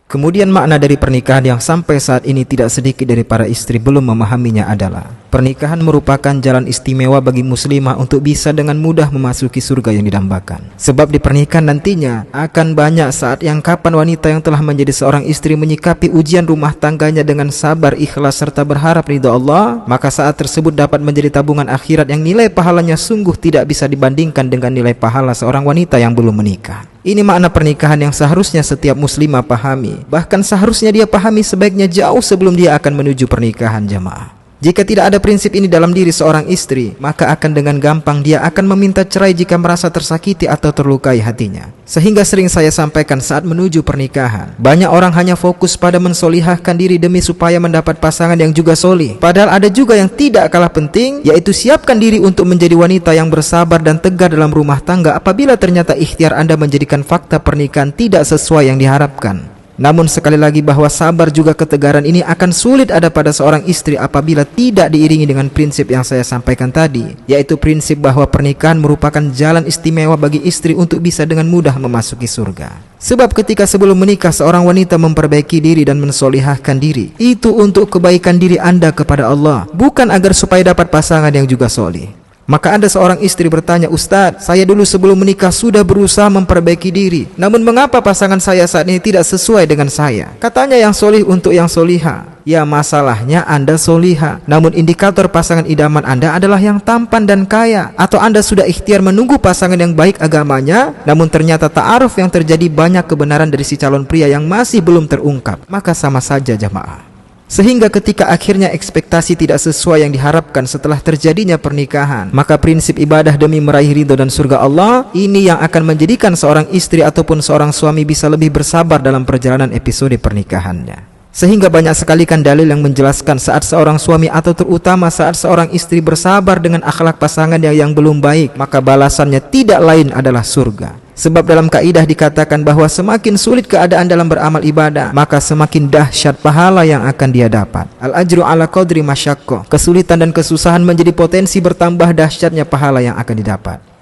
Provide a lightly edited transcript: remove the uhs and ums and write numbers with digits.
Kemudian makna dari pernikahan yang sampai saat ini tidak sedikit dari para istri belum memahaminya adalah pernikahan merupakan jalan istimewa bagi muslimah untuk bisa dengan mudah memasuki surga yang didambakan. Sebab di pernikahan nantinya akan banyak saat yang kapan wanita yang telah menjadi seorang istri menyikapi ujian rumah tangganya dengan sabar, ikhlas serta berharap ridha Allah, maka saat tersebut dapat menjadi tabungan akhirat yang nilai pahalanya sungguh tidak bisa dibandingkan dengan nilai pahala seorang wanita yang belum menikah. Ini makna pernikahan yang seharusnya setiap muslimah pahami. Bahkan seharusnya dia pahami sebaiknya jauh sebelum dia akan menuju pernikahan, jamaah. Jika tidak ada prinsip ini dalam diri seorang istri, maka akan dengan gampang dia akan meminta cerai jika merasa tersakiti atau terlukai hatinya. Sehingga sering saya sampaikan saat menuju pernikahan, banyak orang hanya fokus pada mensolihahkan diri demi supaya mendapat pasangan yang juga solih. Padahal ada juga yang tidak kalah penting, yaitu siapkan diri untuk menjadi wanita yang bersabar dan tegar dalam rumah tangga apabila ternyata ikhtiar Anda menjadikan fakta pernikahan tidak sesuai yang diharapkan. Namun sekali lagi bahwa sabar juga ketegaran ini akan sulit ada pada seorang istri apabila tidak diiringi dengan prinsip yang saya sampaikan tadi, yaitu prinsip bahwa pernikahan merupakan jalan istimewa bagi istri untuk bisa dengan mudah memasuki surga. Sebab ketika sebelum menikah seorang wanita memperbaiki diri dan mensolihahkan diri, itu untuk kebaikan diri Anda kepada Allah, bukan agar supaya dapat pasangan yang juga solih. Maka ada seorang istri bertanya, "Ustadz, saya dulu sebelum menikah sudah berusaha memperbaiki diri. Namun mengapa pasangan saya saat ini tidak sesuai dengan saya? Katanya yang solih untuk yang soliha." Ya, masalahnya Anda soliha, namun indikator pasangan idaman Anda adalah yang tampan dan kaya. Atau Anda sudah ikhtiar menunggu pasangan yang baik agamanya, namun ternyata ta'aruf yang terjadi banyak kebenaran dari si calon pria yang masih belum terungkap. Maka sama saja, jamaah. Sehingga ketika akhirnya ekspektasi tidak sesuai yang diharapkan setelah terjadinya pernikahan, maka prinsip ibadah demi meraih ridho dan surga Allah ini yang akan menjadikan seorang istri ataupun seorang suami bisa lebih bersabar dalam perjalanan episode pernikahannya. Sehingga banyak sekali kan dalil yang menjelaskan saat seorang suami atau terutama saat seorang istri bersabar dengan akhlak pasangan yang belum baik, maka balasannya tidak lain adalah surga. Sebab dalam kaidah dikatakan bahwa semakin sulit keadaan dalam beramal ibadah, maka semakin dahsyat pahala yang akan dia dapat. Al-ajru ala qadri masyaqqah. Kesulitan dan kesusahan menjadi potensi bertambah dahsyatnya pahala yang akan didapat.